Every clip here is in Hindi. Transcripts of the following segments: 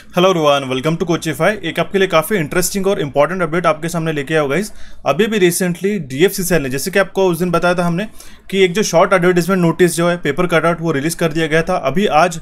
Hello everyone, welcome to Coachify. एक आपके लिए काफ़ी इंटरेस्टिंग और इंपॉर्टेंट अपडेट आपके सामने लेके आया होगा गाइस। अभी भी रिसेंटली डीएफसीसीएल ने, जैसे कि आपको उस दिन बताया था हमने कि एक जो शॉर्ट एडवर्टाइजमेंट नोटिस जो है पेपर कटआउट वो रिलीज कर दिया गया था। अभी आज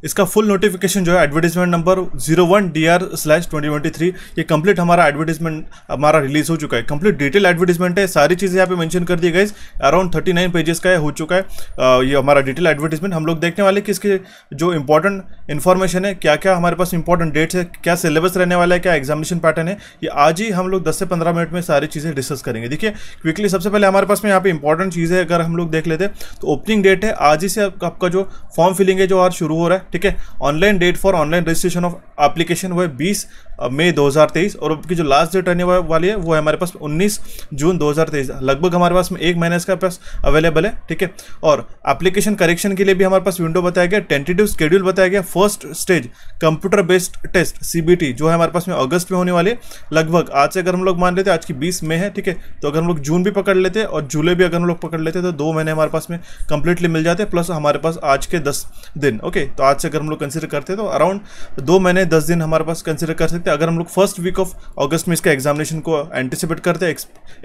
इसका फुल नोटिफिकेशन जो है एडवर्टाइजमेंट नंबर 01DR/2023 ये कंप्लीट हमारा एडवर्टाइजमेंट हमारा रिलीज हो चुका है। कंप्लीट डिटेल एडवर्टाइजमेंट है, सारी चीज़ें यहाँ पे मेंशन कर दी गई। अराउंड 39 पेजेस का हो चुका है ये हमारा डिटेल एडवर्टाइजमेंट। हम लोग देखने वाले कि इसके जो इंपॉर्टेंट इन्फॉर्मेशन है, क्या क्या हमारे पास इंपॉर्टेंट डेट्स है, क्या सिलेबस रहने वाला है, क्या एग्जामिनेशन पैटर्न है, ये आज ही हम लोग 10 से 15 मिनट में सारी चीज़ें डिस्कस करेंगे। देखिए क्विकली, सबसे पहले हमारे पास में यहाँ पे इंपॉर्टेंट चीज़ है, अगर हम लोग देख लेते हैं तो ओपनिंग डेट है आज ही से आपका जो फॉर्म फिलिंग है जो आज शुरू हो रहा है। ठीक है, online date for online registration of application वो है 20 मई 2023 और उसकी जो लास्ट डेट रहने वाली है वो है हमारे पास 19 जून 2023। लगभग हमारे पास में एक महीने इसका पास अवेलेबल है। ठीक है, और एप्लीकेशन करेक्शन के लिए भी हमारे पास विंडो बताया गया, टेंटेटिव शेड्यूल बताया गया। First stage computer based test CBT जो है हमारे पास में अगस्त में होने वाली है। लगभग आज से अगर हम लोग मान लेते हैं, आज की 20 मई है। ठीक है, तो अगर हम लोग जून भी पकड़ लेते हैं और जुलाई भी अगर हम लोग पकड़ लेते हैं तो 2 महीने हमारे पास में कंप्लीटली मिल जाते हैं, प्लस हमारे पास आज के 10 दिन। ओके, तो आज से अगर हम लोग कंसिडर करते हैं तो अराउंड 2 महीने 10 दिन हमारे पास कंसिडर कर सकते हैं। अगर हम लोग फर्स्ट वीक ऑफ अगस्त में इसका एग्जामिनेशन को एंटिसिपेट करते हैं,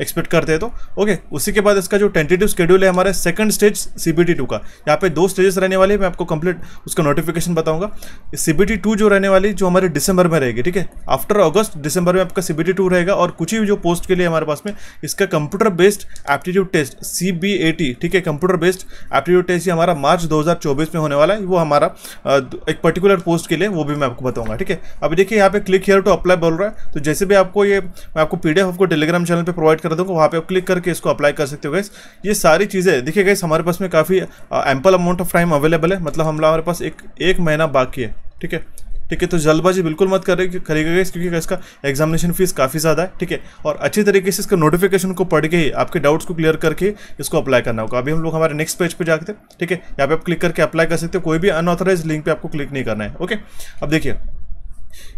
एक्सपेक्ट करते हैं तो ओके। उसी के बाद इसका जो टेंटेटिव शेड्यूल है हमारे सेकंड स्टेज सीबीटी 2 का, यहाँ पे 2 स्टेजेस रहने वाले हैं। मैं आपको कंप्लीट उसका नोटिफिकेशन बताऊंगा। सीबीटी 2 जो रहने वाली जो हमारे दिसंबर में रहेगी। ठीक है, आफ्टर अगस्त दिसंबर में आपका सीबीटी 2 रहेगा और कुछ ही जो पोस्ट के लिए हमारे पास में इसका computer based aptitude test CBAT। ठीक है, कंप्यूटर बेस्ड एप्टीट्यूड टेस्ट ये हमारा मार्च 2024 में होने वाला है। वो हमारा एक पर्टिकुलर पोस्ट के लिए वो भी मैं आपको बताऊंगा। ठीक है, अभी देखिए यहाँ पे क्लिक हियर टू अप्लाई बोल रहा है, तो जैसे भी आपको ये मैं आपको PDF आपको टेलीग्राम चैनल पे प्रोवाइड कर दूंगा, वहाँ पे आप क्लिक करके इसको अप्लाई कर सकते हो गाइस। ये सारी चीज़ें देखिए गाइस, हमारे पास में काफ़ी ample amount of time available है, मतलब हमारे पास एक महीना बाकी है। ठीक है, ठीक है, तो जल्दबाजी बिल्कुल मत करिएगा गाइस, क्योंकि इसका एग्जामिनेशन फीस काफ़ी ज़्यादा है। ठीक है, और अच्छी तरीके से इसका नोटिफिकेशन को पढ़ के ही आपके डाउट्स को क्लियर करके इसको अप्लाई करना होगा। अभी हम लोग हमारे नेक्स्ट पेज पे जाते हैं। ठीक है, यहाँ पे आप क्लिक करके अप्लाई कर सकते हो, कोई भी अनऑथराइज लिंक पे आपको क्लिक नहीं करना है। ओके, अब देखिए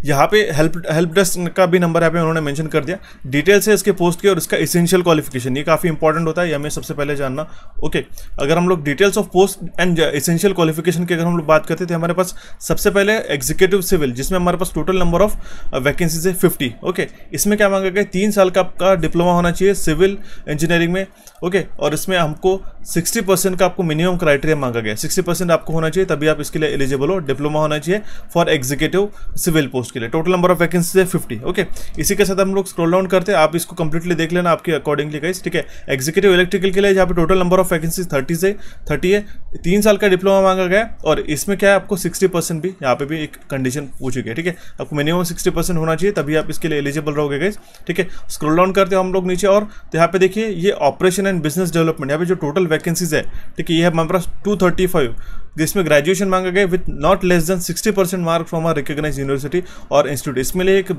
यहाँ पे हेल्प डेस्क का भी नंबर यहाँ पे उन्होंने मेंशन कर दिया। डिटेल्स है इसके पोस्ट की और इसका एसेंशियल क्वालिफिकेशन, ये काफ़ी इंपॉर्टेंट होता है, ये हमें सबसे पहले जानना। ओके, अगर हम लोग details of post and essential qualification की अगर हम लोग बात करते थे, हमारे पास सबसे पहले एग्जीक्यूटिव सिविल, जिसमें हमारे पास टोटल नंबर ऑफ वैकेंसीज है 50। ओके, इसमें क्या मांगा गया, 3 साल का आपका डिप्लोमा होना चाहिए सिविल इंजीनियरिंग में। ओके, और इसमें हमको 60% का आपको मिनिमम क्राइटेरिया मांगा गया, 60% आपको होना चाहिए, तभी आप इसके लिए एलिजिबल हो। डिप्लोमा होना चाहिए फॉर एग्जीक्यूटिव सिविल पोस्ट के लिए। टोटल नंबर ऑफ वैकेंसीज है 50। ओके, इसी के साथ हम लोग स्क्रॉल डाउन करते हैं, आप इसको कंप्लीटली देख लेना आपके अकॉर्डिंगली गाइस। ठीक है, एग्जीक्यूटिव इलेक्ट्रिकल के लिए यहाँ पे टोटल नंबर ऑफ वैकेंसीज 30 है। 3 साल का डिप्लोमा मांगा गया और इसमें क्या है, आपको 60% भी यहाँ पे भी एक कंडीशन पूछी गई। ठीक है, आपको मिनिमम 60% होना चाहिए, तभी आप इसके लिए एलिजिबल रहोगे गाइस। ठीक है, स्क्रॉल डाउन करते हैं हम लोग नीचे और तो यहाँ पे देखिए ये ऑपरेशन एंड बिजनेस डेवलपमेंट, यहाँ पे जो टोटल वैकेंसीज है, ठीक है, ये है हमारे पास 235, जिसमें ग्रेजुएशन मांगा गया with not less than 60% mark from a recognised university और इंस्टीट्यूट। इसमें लिए एक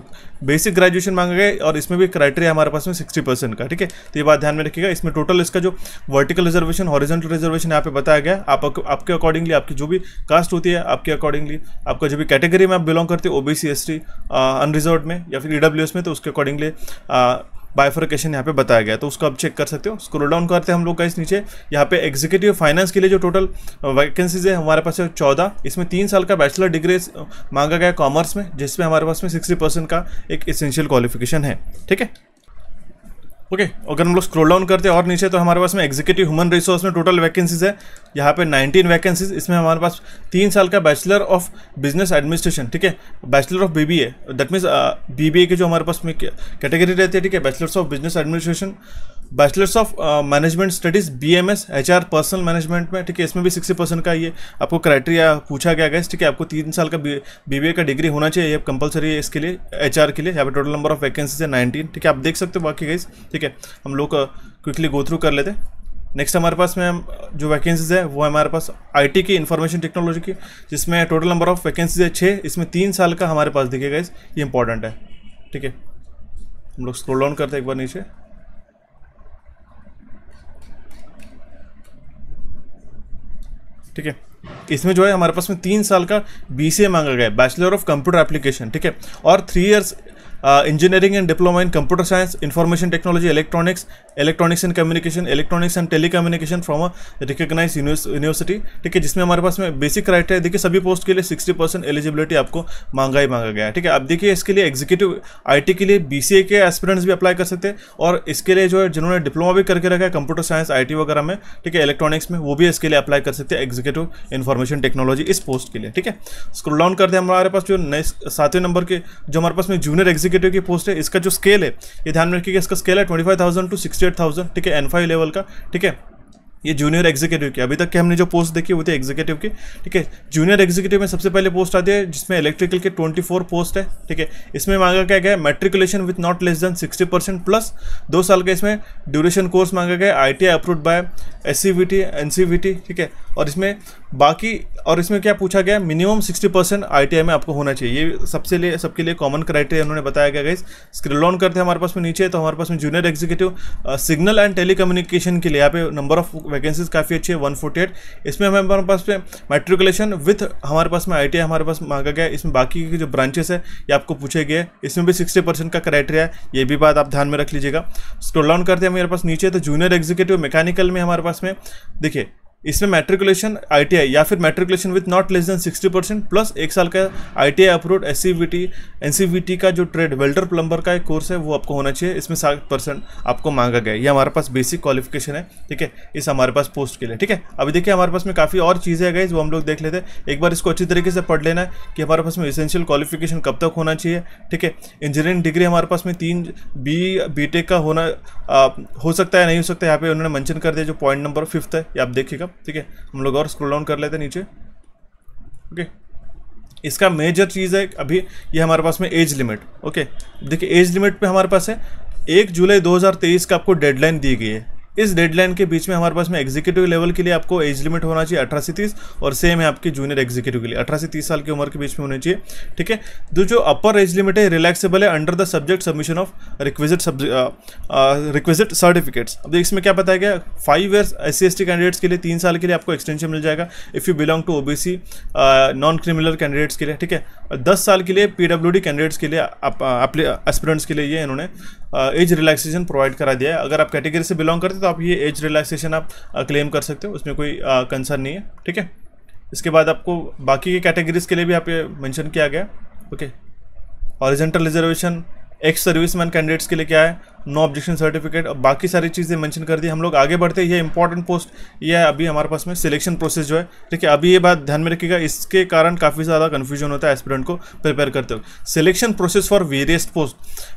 बेसिक ग्रेजुएशन मांगा गया और इसमें भी क्राइटेरिया हमारे पास में 60% का। ठीक है, तो ये बात ध्यान में रखिएगा। इसमें टोटल इसका जो वर्टिकल रिजर्वेशन, हॉरिजॉन्टल रिजर्वेशन यहाँ पे बताया गया, आपके अकॉर्डिंगली आपकी जो भी कास्ट होती है, आपके अकॉर्डिंगली आपका जो भी कैटेगरी में आप बिलोंग करते हो, OBC ST अनरिजर्व्ड में या फिर EWS में, तो उसके अकॉर्डिंगली बाइफर्केशन यहाँ पे बताया गया, तो उसको आप चेक कर सकते हो। स्क्रॉल डाउन करते हैं हम लोग गाइस नीचे, यहाँ पे एग्जीक्यूटिव फाइनेंस के लिए जो टोटल वैकेंसीज है हमारे पास है 14। इसमें 3 साल का बैचलर डिग्री मांगा गया कॉमर्स में, जिसमें हमारे पास में 60% का एक एसेंशियल क्वालिफिकेशन है। ठीक है, ओके, अगर हम लोग स्क्रॉल डाउन करते हैं और नीचे तो हमारे पास में एग्जीक्यूटिव ह्यूमन रिसोर्स में टोटल वैकेंसीज है यहाँ पे 19 वैकेंसीज। इसमें हमारे पास 3 साल का बैचलर ऑफ बिजनेस एडमिनिस्ट्रेशन, ठीक है, bachelor of BBA, that means BBA के जो हमारे पास में कैटेगरी रहती है। ठीक है, bachelors of business administration, bachelors of management studies BMS HR personal management में। ठीक है, इसमें भी 60% का ये आपको क्राइटेरिया पूछा गया है। ठीक है, आपको 3 साल का BBA का डिग्री होना चाहिए, ये कंपलसरी है इसके लिए, HR के लिए। यहाँ पे टोटल नंबर ऑफ वैकेंसीज है 19। ठीक है, आप देख सकते हो बाकी गाइस। ठीक है, हम लोग क्विकली गो थ्रू कर लेते हैं। नेक्स्ट हमारे पास में जो वैकेंसीज है वो हमारे पास IT की, इंफॉर्मेशन टेक्नोलॉजी की, जिसमें टोटल नंबर ऑफ वैकेंसीज है 6। इसमें 3 साल का हमारे पास दिखेगा, ये इंपॉर्टेंट है। ठीक है, हम लोग स्क्रॉल डाउन करते हैं एक बार नीचे। ठीक है, इसमें जो है हमारे पास में 3 साल का BCA मांगा गया है, बैचलर ऑफ कंप्यूटर एप्लीकेशन। ठीक है, और 3 years engineering and diploma in computer science, information technology, electronics and communication, electronics and telecommunication from a recognised university, ठीक है, जिसमें हमारे पास में बेसिक क्राइटेरिया देखिए सभी पोस्ट के लिए 60% एलिजिबिलिटी आपको मांगा गया है, ठीक है। अब देखिए इसके लिए एग्जीक्यूटिव आईटी के लिए बीसीए के एस्पिरेंट्स भी अप्लाई कर सकते हैं, और इसके लिए जो है जिन्होंने डिप्लोमा भी करके रखा है कंप्यूटर साइंस आईटी वगैरह में, ठीक है, इलेक्ट्रॉनिक्स में, वो भी इसके लिए अप्लाई कर सकते हैं एग्जीक्यूटिव इंफॉर्मेशन टेक्नोलॉजी इस पोस्ट के लिए, ठीक है। स्क्रॉल डाउन करते हैं, हमारे पास जो नेक्स्ट 7वें नंबर के जो हमारे पास में जूनियर एग्जीक्यूटिव की पोस्ट है, इसका जो स्केल है ये ध्यान में रखिएगा, इसका स्केल है 25,000 टू 68,000, ठीक है, N5 लेवल का, ठीक है। ये जूनियर एग्जीक्यूटिव की अभी तक के हमने जो पोस्ट देखी वो थी एग्जीक्यूटिव की, ठीक है। जूनियर एग्जीक्यूटिव में सबसे पहले पोस्ट आती है जिसमें इलेक्ट्रिकल के 24 पोस्ट है, ठीक है। इसमें मांगा क्या गया, matriculation with not less than 60% plus 2 साल का इसमें ड्यूरेशन कोर्स मांगा गया, ITI approved by SCVT NCVT, ठीक है। और इसमें क्या पूछा गया, मिनिमम 60% ITI में आपको होना चाहिए, ये सबके लिए कॉमन क्राइटेरिया उन्होंने बताया गया गाइस। स्क्रॉल डाउन करते हैं हमारे पास में नीचे, तो हमारे पास में junior executive signal and telecommunication के लिए यहाँ पे नंबर ऑफ वैकेंसीज काफ़ी अच्छी है 148। इसमें हमारे पास में मैट्रिकुलेशन विथ हमारे पास में ITI हमारे पास मांगा गया है। इसमें बाकी के जो ब्रांचेस है ये आपको पूछे गए, इसमें भी 60% का क्राइटेरिया है, ये भी बात आप ध्यान में रख लीजिएगा। स्क्रॉल डाउन करते हैं मेरे पास नीचे, तो जूनियर एग्जीक्यूटिव मैकेनिकल में हमारे पास में देखिए इसमें मैट्रिकुलेशन ITI या फिर matriculation with not less than 60% plus 1 साल का ITI अप्रूव्ड SCVT NCVT का जो ट्रेड वेल्डर प्लम्बर का एक कोर्स है वो आपको होना चाहिए, इसमें 60% आपको मांगा गया है। ये हमारे पास बेसिक क्वालिफिकेशन है, ठीक है, इस हमारे पास पोस्ट के लिए, ठीक है। अभी देखिए हमारे पास में काफ़ी और चीज़ें है गाइस, वो हम लोग देख लेते हैं, एक बार इसको अच्छी तरीके से पढ़ लेना है कि हमारे पास में एसेंशियल क्वालिफिकेशन कब तक होना चाहिए, ठीक है। इंजीनियरिंग डिग्री हमारे पास में 3 BTech का होना हो सकता है, नहीं हो सकता है, यहाँ पे उन्होंने मेंशन कर दिया, जो पॉइंट नंबर 5 है ये आप देखिएगा, ठीक है। हम लोग और स्क्रॉल डाउन कर लेते हैं नीचे, ओके। इसका मेजर चीज़ है अभी ये हमारे पास में एज लिमिट, ओके। देखिए एज लिमिट पे हमारे पास है 1 जुलाई 2023 का आपको डेडलाइन दी गई है। इस डेडलाइन के बीच में हमारे पास में एग्जीक्यूटिव लेवल के लिए आपको एज लिमिट होना चाहिए 18 से 30, और सेम है आपकी जूनियर एग्जीक्यूटिव के लिए 18 से 30 साल की उम्र के बीच में होनी चाहिए, ठीक है। जो अपर एज लिमिट है रिलैक्सेबल है under the subject submission of requisite certificates. अब इसमें क्या बताया गया, 5 ईयर्स SC/ST कैंडिडेट्स के लिए 3 साल के लिए आपको एक्सटेंशन मिल जाएगा if you belong to OBC non criminal candidates के लिए, ठीक है। 10 साल के लिए PWD कैंडिडेट्स के लिए एस्पिरेंट्स के लिए ये इन्होंने एज रिलैक्सेशन प्रोवाइड करा दिया है। अगर आप कैटेगरी से बिलोंग करते तो आप ये एज रिलैक्सेशन आप क्लेम कर सकते हो, उसमें कोई कंसर्न नहीं है, ठीक है। इसके बाद आपको बाकी के कैटेगरीज के लिए भी आप ये मेंशन किया गया, okay. Horizontal reservation ex serviceman candidates के लिए क्या है, नो ऑब्जेक्शन सर्टिफिकेट, और बाकी सारी चीज़ें मेंशन कर दी। हम लोग आगे बढ़ते हैं, ये इंपॉर्टेंट पोस्ट ये है अभी हमारे पास में सिलेक्शन प्रोसेस जो है, ठीक है। अभी ये बात ध्यान में रखिएगा, इसके कारण काफ़ी ज़्यादा कन्फ्यूजन होता है एस्पिरेंट को प्रिपेयर करते हो। Selection process for various post,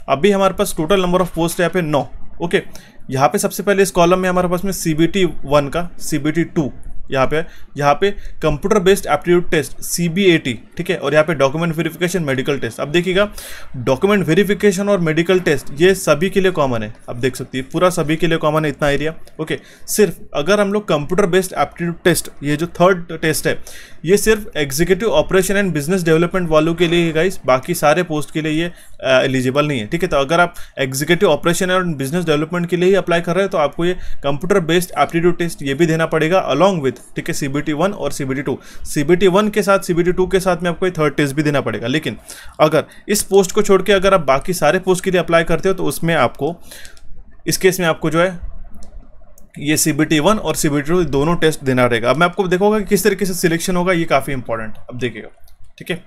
अभी हमारे पास टोटल नंबर ऑफ पोस्ट है यहाँ पे 9, ओके। यहाँ पे सबसे पहले इस कॉलम में हमारे पास में CBT 1 का CBT 2 यहाँ पे computer based aptitude test CBAT, ठीक है, और यहाँ पे डॉक्यूमेंट वेरिफिकेशन मेडिकल टेस्ट। अब देखिएगा डॉक्यूमेंट वेरिफिकेशन और मेडिकल टेस्ट ये सभी के लिए कॉमन है, अब देख सकते हैं पूरा सभी के लिए कॉमन है इतना एरिया, ओके। सिर्फ अगर हम लोग कंप्यूटर बेस्ड एप्टीट्यूड टेस्ट ये जो 3rd टेस्ट है ये सिर्फ executive operation and business development वालों के लिए गाइस, बाकी सारे पोस्ट के लिए ये एलिजिबल नहीं है, ठीक है। तो अगर आप एग्जीक्यूटिव ऑपरेशन और बिजनेस डेवलपमेंट के लिए ही अप्लाई कर रहे हैं तो आपको ये कंप्यूटर बेस्ड एप्टीट्यूड टेस्ट ये भी देना पड़ेगा अलॉन्ग विथ, ठीक है, CBT 1 और CBT 2। CBT 1 के साथ CBT 2 के साथ में आपको 3rd टेस्ट भी देना पड़ेगा। लेकिन अगर इस पोस्ट को छोड़ के अगर आप बाकी सारे पोस्ट के लिए अप्लाई करते हो तो उसमें आपको इस केस में आपको जो है ये CBT 1 और CBT 2 दोनों टेस्ट देना रहेगा। अब मैं आपको देखूंगा कि किस तरीके से सिलेक्शन होगा, ये काफ़ी इंपॉर्टेंट, अब देखिएगा, ठीक है।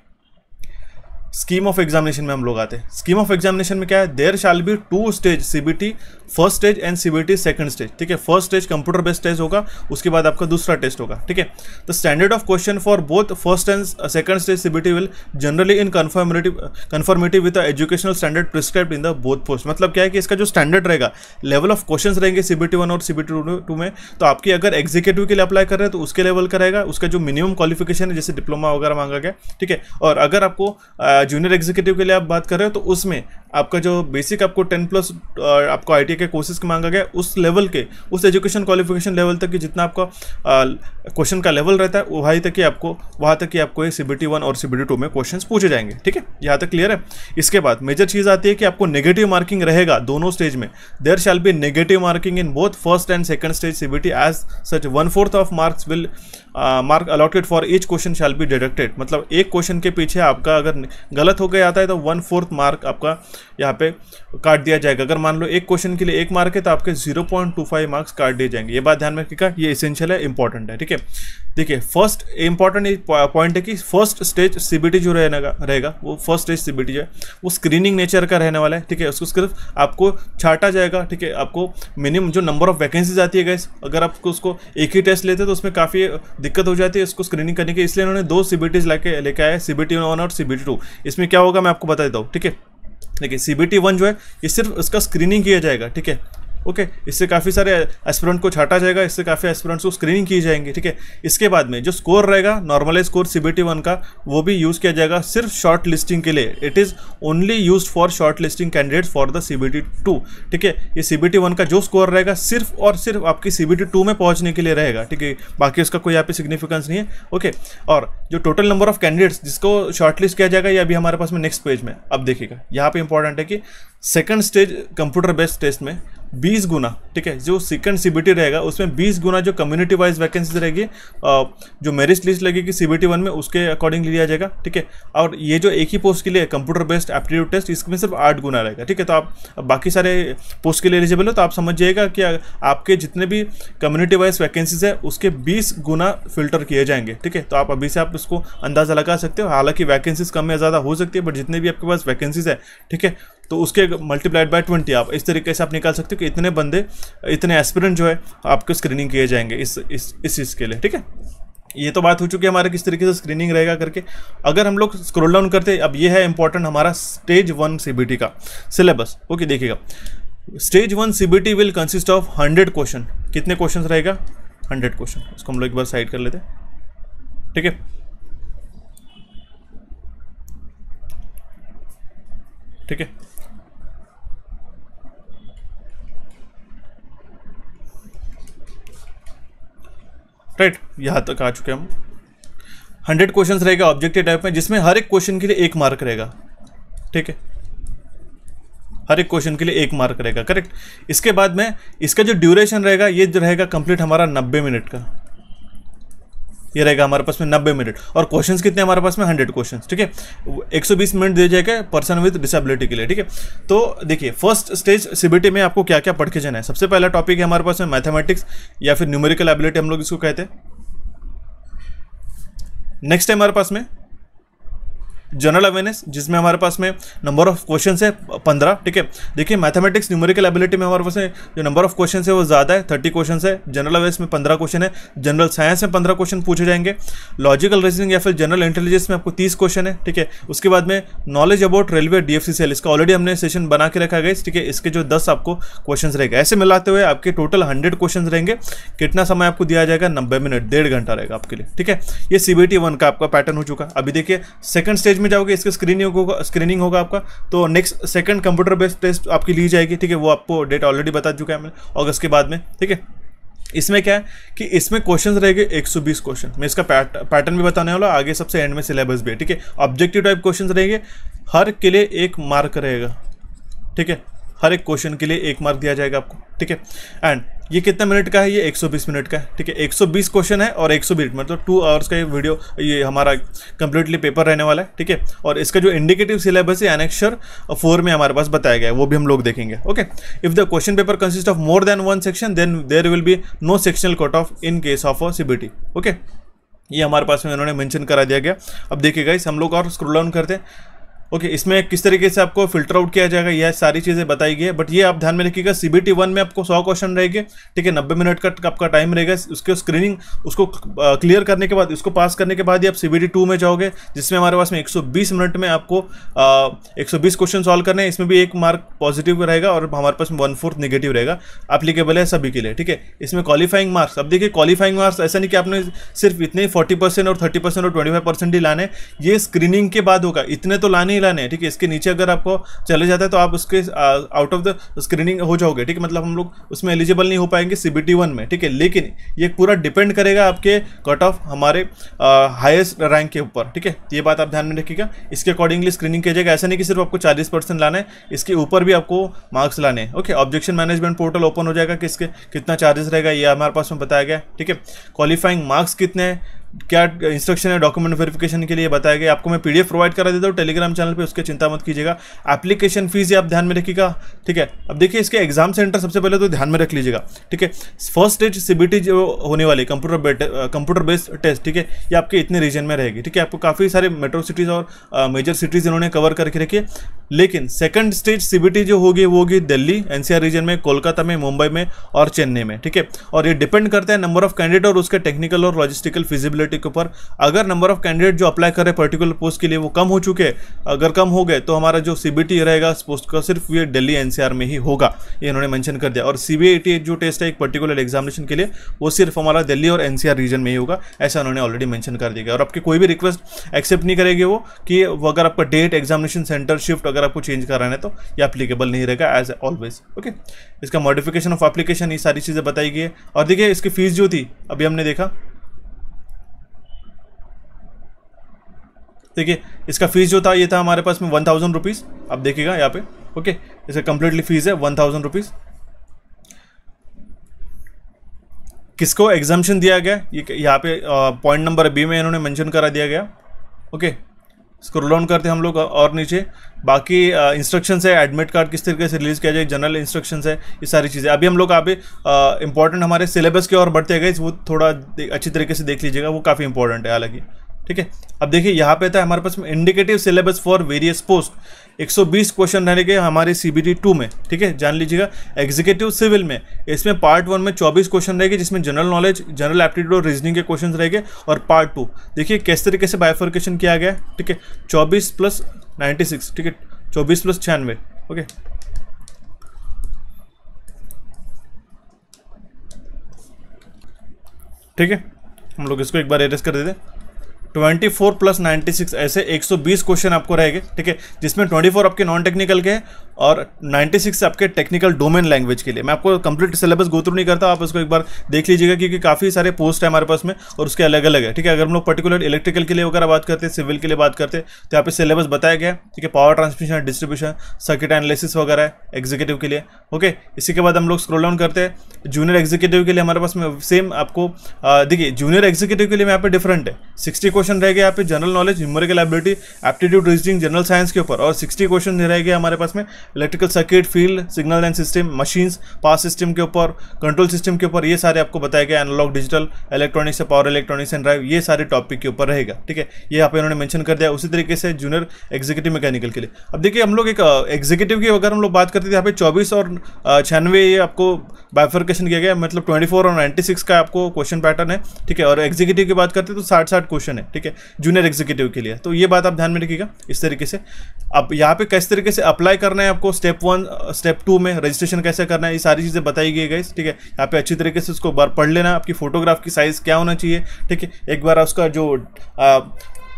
स्कीम ऑफ एग्जामिनेशन में हम लोग आते हैं। स्कीम ऑफ एग्जामिनेशन में क्या है, there shall be 2 stage CBT first stage and CBT second stage, ठीक है। First stage computer based test होगा, उसके बाद आपका दूसरा टेस्ट होगा, ठीक है। The standard of question for both first and second stage CBT will generally in conformity with the educational standard prescribed in the both post. मतलब क्या है कि इसका जो स्टैंडर्ड रहेगा, लेवल ऑफ क्वेश्चन रहेंगे CBT 1 और CBT 2 में, तो आपकी अगर एग्जीक्यूटिव के लिए अप्लाई कर रहे हैं तो उसके लेवल का रहेगा, उसका जो मिनिमम क्वालिफिकेशन है जैसे डिप्लोमा वगैरह मांगा गया, ठीक है। और अगर आपको जूनियर एग्जीक्यूटिव के लिए आप बात कर रहे हो तो उसमें आपका जो बेसिक आपको 10+ आपको ITI के कोर्सेज के मांगा गया, उस लेवल के उस एजुकेशन क्वालिफिकेशन लेवल तक की जितना आपका क्वेश्चन का लेवल रहता है वहाँ तक ही आपको ये CBT 1 और CBT 2 में क्वेश्चंस पूछे जाएंगे, ठीक है। यहाँ तक क्लियर है। इसके बाद मेजर चीज़ आती है कि आपको नेगेटिव मार्किंग रहेगा दोनों स्टेज में। There shall be negative marking in both first and second stage CBT as such 1/4 of marks will mark allotted for each question shall be deducted. मतलब एक क्वेश्चन के पीछे आपका अगर गलत हो गया आता है तो 1/4 मार्क आपका यहाँ पे काट दिया जाएगा। अगर मान लो एक क्वेश्चन के लिए 1 मार्क है तो आपके 0.25 मार्क्स काट दिए जाएंगे। ये बात ध्यान में रखिएगा, ये एसेंशियल है, इंपॉर्टेंट है। ठीक है, देखिए फर्स्ट इंपॉर्टेंट पॉइंट है कि फर्स्ट स्टेज सीबीटी जो रहेगा वो फर्स्ट स्टेज सीबीटी जो है वो स्क्रीनिंग नेचर का रहने वाला है। ठीक है, उसको सिर्फ आपको छाटा जाएगा। ठीक है, आपको मिनिमम जो नंबर ऑफ वैकेंसीज आती है गाइस, अगर आपको उसको एक ही टेस्ट लेते हैं तो उसमें काफ़ी दिक्कत हो जाती है उसको स्क्रीनिंग करने की, इसलिए उन्होंने 2 सीबीटीज लेके आए, CBT 1 और CBT 2। इसमें क्या होगा मैं आपको बता देता हूँ। ठीक है, देखिए CBT 1 जो है ये सिर्फ उसका स्क्रीनिंग किया जाएगा। ठीक है, ओके, इससे काफ़ी सारे एस्पिरेंट को छाटा जाएगा, इससे काफ़ी एस्पिरेंट्स को स्क्रीनिंग की जाएंगी। ठीक है, इसके बाद में जो स्कोर रहेगा नॉर्मलाइज स्कोर CBT 1 का वो भी यूज़ किया जाएगा सिर्फ शॉर्ट लिस्टिंग के लिए। It is only used for short listing candidates for the CBT 2। ठीक है, ये CBT 1 का जो स्कोर रहेगा सिर्फ और सिर्फ आपकी CBT 2 में पहुंचने के लिए रहेगा। ठीक है, बाकी उसका कोई यहाँ पे सिग्निफिकेंस नहीं है। ओके, और जो टोटल नंबर ऑफ कैंडिडेट्स जिसको शॉर्टलिस्ट किया जाएगा ये अभी हमारे पास में नेक्स्ट पेज में। अब देखिएगा यहाँ पे इंपॉर्टेंट है कि second stage computer based test में 20 गुना, ठीक है, जो सेकंड CBT रहेगा उसमें 20 गुना जो कम्युनिटी वाइज वैकेंसीज रहेगी, जो मेरिट लिस्ट लगेगी CBT 1 में उसके अकॉर्डिंग लिया जाएगा। ठीक है, और ये जो एक ही पोस्ट के लिए कंप्यूटर बेस्ड एप्टीट्यूड टेस्ट इसमें सिर्फ 8 गुना रहेगा। ठीक है, तो आप बाकी सारे पोस्ट के लिए एलिजिबल हो तो आप समझ जाइएगा कि आपके जितने भी कम्युनिटी वाइज वैकेंसीज है उसके 20 गुना फिल्टर किए जाएंगे। ठीक है, तो आप अभी से आप इसको अंदाजा लगा सकते हो। हालांकि वैकेंसीज कम या ज़्यादा हो सकती है, बट जितने भी आपके पास वैकेंसीज है, ठीक है, तो उसके मल्टीप्लाइड बाय 20 आप इस तरीके से आप निकाल सकते हो कि इतने बंदे, इतने एस्पिरेंट जो है आपको स्क्रीनिंग किए जाएंगे इस चीज़ के लिए। ठीक है, ये तो बात हो चुकी है हमारे किस तरीके से स्क्रीनिंग रहेगा करके। अगर हम लोग स्क्रॉल डाउन करते, अब ये है इंपॉर्टेंट हमारा स्टेज 1 CBT का सिलेबस। ओके, देखिएगा stage 1 CBT will consist of 100 question. कितने क्वेश्चन रहेगा? 100 क्वेश्चन। इसको हम लोग एक बार साइड कर लेते हैं। ठीक है, ठीक है, राइट, यहां तक आ चुके हम। 100 क्वेश्चंस रहेगा ऑब्जेक्टिव टाइप में, जिसमें हर एक क्वेश्चन के लिए 1 मार्क रहेगा। ठीक है, हर एक क्वेश्चन के लिए 1 मार्क रहेगा, करेक्ट। इसके बाद में इसका जो ड्यूरेशन रहेगा ये जो रहेगा कंप्लीट हमारा 90 मिनट का। ये रहेगा हमारे पास में 90 मिनट, और क्वेश्चंस कितने हमारे पास में? 100 क्वेश्चंस। ठीक है, 120 मिनट दिया जाएगा पर्सन विद डिसेबिलिटी के लिए। ठीक है, तो देखिए फर्स्ट स्टेज CBT में आपको क्या क्या पढ़ के जाना है। सबसे पहला टॉपिक है हमारे पास में मैथमेटिक्स या फिर न्यूमेरिकल एबिलिटी हम लोग इसको कहते हैं। नेक्स्ट है हमारे पास में जनरल अवेयरनेस, जिसमें हमारे पास में नंबर ऑफ क्वेश्चन है 15। ठीक है, देखिए मैथमेटिक्स न्यूमेरिकल एबिलिटी में हमारे पास में जो नंबर ऑफ क्वेश्चन है वो ज़्यादा है, 30 क्वेश्चन है। जनरल अवेयरनेस में 15 क्वेश्चन है। जनरल साइंस में 15 क्वेश्चन पूछे जाएंगे। लॉजिकल रीजनिंग या फिर जनरल इंटेलिजेंस में आपको 30 क्वेश्चन है। ठीक है, उसके बाद में नॉलेज अबाउट रेलवे DFCCL, इसका ऑलरेडी हमने सेशन बना के रखा गया। ठीक है, इसके जो 10 आपको क्वेश्चन रहेगा, ऐसे मिलाते हुए आपके टोटल 100 क्वेश्चन रहेंगे। कितना समय आपको दिया जाएगा? 90 मिनट, 1.5 घंटा रहेगा आपके लिए। ठीक है, ये CBT 1 का आपका पैटर्न हो चुका। अभी देखिए सेकंड स्टेज में जाओगे, इसके स्क्रीनिंग होगा आपका, तो next second computer based test आपकी ली जाएगी। ठीक है, वो आपको डेट ऑलरेडी बता चुका है मैंने, अगस्त के बाद में। ठीक है, इसमें क्या है कि इसमें क्वेश्चंस रहेंगे 120 क्वेश्चन। मैं इसका पैटर्न भी बताने वाला, आगे सबसे एंड में सिलेबस भी है। ठीक है, ऑब्जेक्टिव टाइप क्वेश्चंस रहेंगे, हर के लिए 1 मार्क रहेगा। ठीक है, हर एक क्वेश्चन के लिए 1 मार्क दिया जाएगा आपको। ठीक है, एंड ये कितना मिनट का है? ये 120 मिनट का है। ठीक है, 120 क्वेश्चन है और 120 मिनट, मतलब 2 आवर्स का ये वीडियो, ये हमारा कंप्लीटली पेपर रहने वाला है। ठीक है, और इसका जो इंडिकेटिव सिलेबस है एनेक्सर 4 में हमारे पास बताया गया है, वो भी हम लोग देखेंगे। Okay, if the question paper consist of more than 1 section then there will be no sectional cut off in case of CBT। Okay, ये हमारे पास में उन्होंने मेंशन करा दिया गया। अब देखिए गाइस, हम लोग और स्क्रॉल डाउन करते हैं। ओके, इसमें किस तरीके से आपको फिल्टर आउट किया जाएगा यह सारी चीज़ें बताई गई है, बट ये आप ध्यान में रखिएगा CBT 1 में आपको 100 क्वेश्चन रहेंगे। ठीक है, 90 मिनट का आपका टाइम रहेगा। उसके स्क्रीनिंग उसको क्लियर करने के बाद, उसको पास करने के बाद ही आप CBT 2 में जाओगे, जिसमें हमारे पास में 120 मिनट में आपको 120 क्वेश्चन सॉल्व करने हैं। इसमें भी 1 मार्क पॉजिटिव रहेगा और हमारे पास 1/4 नेगेटिव रहेगा। एप्लीकेबल है सभी के लिए। ठीक है, इसमें क्वालिफाइंग मार्क्स, अब देखिए क्वालिफाइंग मार्क्स ऐसा नहीं कि आपने सिर्फ इतने 40% और 30% और 25% ही लाने, ये स्क्रीनिंग के बाद होगा, इतने तो लाने ही लाने हैं। ठीक है, इसके नीचे अगर आपको चले जाता है तो आप उसके आउट ऑफ द स्क्रीनिंग हो जाओगे। ठीक है, मतलब हम लोग उसमें एलिजिबल नहीं हो पाएंगे CBT 1 में। ठीक है, लेकिन ये पूरा डिपेंड करेगा आपके कट ऑफ हमारे हाईएस्ट रैंक के ऊपर। ठीक है, ये बात आप ध्यान में रखिएगा, इसके अकॉर्डिंगली स्क्रीनिंग किया जाएगा। ऐसा नहीं कि सिर्फ आपको 40% लाना है, इसके ऊपर भी आपको मार्क्स लाने हैं। Okay, objection management portal open हो जाएगा कि इसके कितना चार्जेस रहेगा ये हमारे पास में बताया गया। ठीक है, क्वालिफाइंग मार्क्स कितने हैं, क्या इंस्ट्रक्शन है डॉक्यूमेंट वेरिफिकेशन के लिए बताया गया। आपको मैं पीडीएफ प्रोवाइड करा देता हूँ टेलीग्राम चैनल पे, उसकी चिंता मत कीजिएगा। एप्लीकेशन फीस ये आप ध्यान में रखिएगा, ठीक है। अब देखिए इसके एग्जाम सेंटर सबसे पहले तो ध्यान में रख लीजिएगा, ठीक है। फर्स्ट स्टेज सीबीटी जो होने वाली कंप्यूटर बेस्ड टेस्ट, ठीक है, ये आपके इतने रीजन में रहेगी, ठीक है। आपको काफ़ी सारे मेट्रो सिटीज़ और मेजर सिटीज़ इन्होंने कवर करके रखी है। लेकिन सेकंड स्टेज सीबीटी जो होगी वो होगी दिल्ली एनसीआर रीजन में, कोलकाता में, मुंबई में और चेन्नई में, ठीक है। और ये डिपेंड करता है नंबर ऑफ कैंडिडेट और उसके टेक्निकल और लॉजिस्टिकल फिजिबिलिटी के ऊपर। अगर नंबर ऑफ कैंडिडेट जो अप्लाई कर रहे हैं पर्टिकुलर पोस्ट के लिए वो कम हो चुके हैं, अगर कम हो गए तो हमारा जो सीबीटी रहेगा पोस्ट का सिर्फ ये दिल्ली एनसीआर में ही होगा, ये इन्होंने मेंशन कर दिया। और सीबीआईटी जो टेस्ट है एक पर्टिकुलर एग्जामिनेशन के लिए वो सिर्फ हमारा दिल्ली और एनसीआर रीजन में ही होगा, ऐसा उन्होंने ऑलरेडी मेंशन कर दिया। और आपकी कोई भी रिक्वेस्ट एक्सेप्ट नहीं करेगी वो कि अगर आपका डेट, एग्जामिनेशन सेंटर, शिफ्ट अगर आपको चेंज कराना है तो ये एप्लीकेबल नहीं रहेगा एज ऑलवेज, ओके। इसका मॉडिफिकेशन ऑफ एप्लीकेशन ये सारी चीज़ें बताई गई है। और देखिए इसकी फीस जो थी अभी हमने देखा, देखिए इसका फीस जो था ये था हमारे पास में 1000 रुपीज़। आप देखिएगा यहाँ पे, ओके। इसका कंप्लीटली फीस है 1000 रुपीज़। किसको एग्जाम्शन दिया गया ये यहाँ पे पॉइंट नंबर बी में इन्होंने मेंशन करा दिया गया, ओके। स्क्रॉल डाउन करते हैं हम लोग और नीचे बाकी इंस्ट्रक्शंस है, एडमिट कार्ड किस तरीके से रिलीज किया जाए, जनरल इंस्ट्रक्शंस है, ये सारी चीज़ें। अभी हम लोग इंपॉर्टेंट हमारे सिलेबस की ओर बढ़ते गए, वो थोड़ा अच्छी तरीके से देख लीजिएगा, वो काफ़ी इंपॉर्टेंट है हालांकि, ठीक है। अब देखिए यहाँ पे था हमारे पास में indicative syllabus for various post. 120 question रहेंगे हमारे सीबीटी 2 में, ठीक है, जान लीजिएगा। एग्जीक्यूटिव सिविल में इसमें पार्ट 1 में 24 क्वेश्चन रहेंगे जिसमें जनरल नॉलेज, जनरल एप्टीट्यूड और रीजनिंग के क्वेश्चन रहेंगे। और पार्ट 2 देखिए किस तरीके से बाइफर्केशन किया गया, ठीक है। 24 + 96, ठीक है, 24 + 96, ओके। ठीक है, हम लोग इसको एक बार एरेज कर देते। 24 + 96 ऐसे 120 क्वेश्चन आपको रहेंगे, ठीक है, जिसमें 24 आपके नॉन टेक्निकल के हैं और 96 आपके टेक्निकल डोमेन लैंग्वेज के लिए। मैं आपको कंप्लीट सिलेबस गो थ्रू नहीं करता, आप इसको एक बार देख लीजिएगा क्योंकि काफ़ी सारे पोस्ट है हमारे पास में और उसके अलग अलग है, ठीक है। अगर हम लोग पर्टिकुलर इलेक्ट्रिकल के लिए वगैरह बात करते हैं, सिविल के लिए बात करते हैं, तो यहाँ पे सिलेबस बताया गया है, ठीक है। Power transmission, distribution, circuit analysis वगैरह है एग्जीक्यूटिव के लिए, ओके। इसी के बाद हम लोग स्क्रॉल डाउन करते हैं, जूनियर एग्जीक्यूटिव के लिए हमारे पास में सेम आपको देखिए जूनियर एग्जीक्यूटिव के लिए यहाँ पे डिफरेंट है। 60 क्वेश्चन रहेगा यहाँ पे general knowledge, numerical ability, aptitude, reasoning, general science के ऊपर, और 60 क्वेश्चन रहेंगे हमारे पास में electrical circuit, field, signal and system, machines, power system के ऊपर, कंट्रोल सिस्टम के ऊपर, ये सारे आपको बताया गया। एनालॉग, डिजिटल, इलेक्ट्रॉनिक्स से पावर इलेक्ट्रॉनिक्स एंड ड्राइव, ये सारे टॉपिक के ऊपर रहेगा, ठीक है। ये यहाँ पे इन्होंने मेंशन कर दिया। उसी तरीके से जूनियर एग्जीक्यूटिव मैकेनिकल के लिए अब देखिए हम लोग एक एग्जीक्यूटिव की अगर हम लोग बात करते थे, यहाँ पे 24 और 96 ये आपको बाइफर्केशन किया गया, मतलब 24 और 96 का आपको क्वेश्चन पैटर्न है, ठीक है। और एग्जीक्यूटिव की बात करते हैं तो 60 क्वेश्चन है, ठीक है, जूनियर एग्जीक्यूटिव के लिए। तो ये बात आप ध्यान में रखिएगा इस तरीके से। अब यहाँ पे किस तरीके से अप्लाई करना है आपको, स्टेप 1 स्टेप 2 में रजिस्ट्रेशन कैसे करना है, ये सारी चीज़ें बताई गई है, ठीक है। यहाँ पे अच्छी तरीके से उसको बार पढ़ लेना, आपकी फोटोग्राफ की साइज़ क्या होना चाहिए, ठीक है। एक बार उसका जो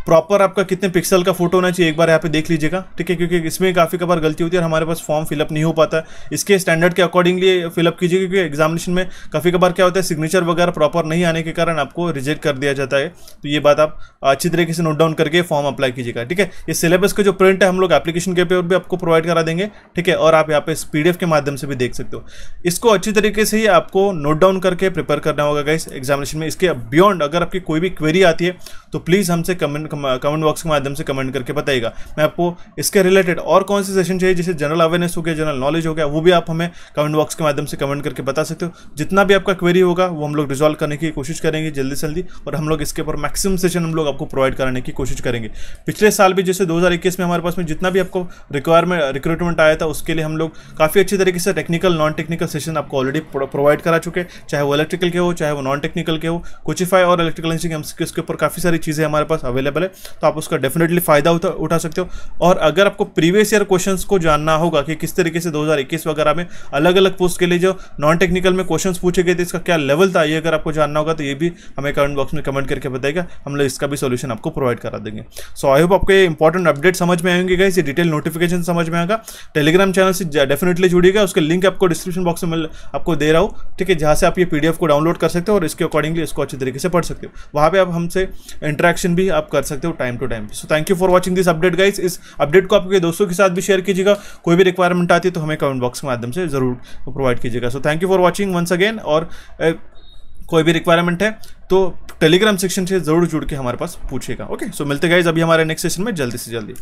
प्रॉपर आपका कितने पिक्सल का फोटो होना चाहिए एक बार यहाँ पे देख लीजिएगा, ठीक है, क्योंकि इसमें काफ़ी कबार गलती होती है और हमारे पास फॉर्म फिलअप नहीं हो पाता है। इसके स्टैंडर्ड के अकॉर्डिंगली फिलअप कीजिए, क्योंकि एग्जामिनेशन में काफ़ी कबार क्या होता है, सिग्नेचर वगैरह प्रॉपर नहीं आने के कारण आपको रिजेक्ट कर दिया जाता है। तो ये बात आप अच्छी तरीके से नोट डाउन करके फॉर्म अप्लाई कीजिएगा, ठीक है। ये सिलेबस का जो प्रिंट है हम लोग एप्लीकेशन के पेपर भी आपको प्रोवाइड करा देंगे, ठीक है, और आप यहाँ पे PDF के माध्यम से भी देख सकते हो। इसको अच्छी तरीके से ही आपको नोट डाउन करके प्रिपेयर करना होगा गाइस एग्जामिनेशन में। इसके बियॉन्ड अगर आपकी कोई भी क्वेरी आती है तो प्लीज़ हमसे कमेंट बॉक्स के माध्यम से कमेंट करके बताइएगा। मैं आपको इसके रिलेटेड और कौन से सेशन चाहिए, जैसे जनरल अवेयरनेस हो गया, जनरल नॉलेज हो गया, वो भी आप हमें कमेंट बॉक्स के माध्यम से कमेंट करके बता सकते हो। जितना भी आपका क्वेरी होगा वो हम लोग रिजॉल्व करने की कोशिश करेंगे जल्दी से जल्दी, और हम लोग इसके ऊपर मैक्सिमम सेशन हम लोग आपको प्रोवाइड कराने की कोशिश करेंगे। पिछले साल भी जैसे 2021 में हमारे पास में जितना भी आपको रिक्रूटमेंट आया था उसके लिए हम लोग काफ़ी अच्छी तरीके से टेक्निकल नॉन टेक्निकल सेशन आपको ऑलरेडी प्रोवाइड करा चुके हैं, चाहे वो इलेक्ट्रिकल के हो चाहे वो नॉन टेक्निकल के हो। कोचिफाई और इलेक्ट्रिकल इंजीनियरिंग के ऊपर काफ़ी सारी चीज़ें हमारे पास अवेलेबल है, तो आप उसका डेफिनेटली फायदा उठा सकते हो। और अगर आपको प्रीवियस ईयर क्वेश्चंस को जानना होगा कि किस तरीके से 2021 वगैरह में अलग अलग पोस्ट के लिए जो नॉन टेक्निकल में क्वेश्चंस पूछे गए थे इसका क्या लेवल था, ये अगर आपको जानना होगा तो ये भी हमें कमेंट बॉक्स में कमेंट करके बताइएगा, हम लोग इसका भी सोल्यूशन आपको प्रोवाइड करा देंगे। सो आई होप आपको ये इंपॉर्टेंट अपडेट समझ में आएंगे गाइस, ये डिटेल नोटिफिकेशन समझ में आएगा। टेलीग्राम चैनल से डेफिनेटली जुड़िएगा, उसके लिंक आपको डिस्क्रिप्शन बॉक्स में आपको दे रहा हूँ, ठीक है, जहाँ से आप ये PDF को डाउनलोड कर सकते हो और इसके अकॉर्डिंगली इसको अच्छी तरीके से पढ़ सकते हो। वहाँ पे आप हमसे इंटरेक्शन भी आप कर सकते हो time to time. So thank you for watching this update guys. इस अपडेट को आपके दोस्तों के साथ भी शेयर कीजिएगा, कोई भी रिक्वायरमेंट आती है तो हमें कमेंट बॉक्स के माध्यम से जरूर प्रोवाइड कीजिएगा। So thank you for watching once again, और कोई भी रिक्वायरमेंट है तो टेलीग्राम सेक्शन से ज़रूर जुड़ के हमारे पास पूछेगा। ओके, सो मिलते गाइज अभी हमारे नेक्स्ट सेशन में जल्दी से जल्दी।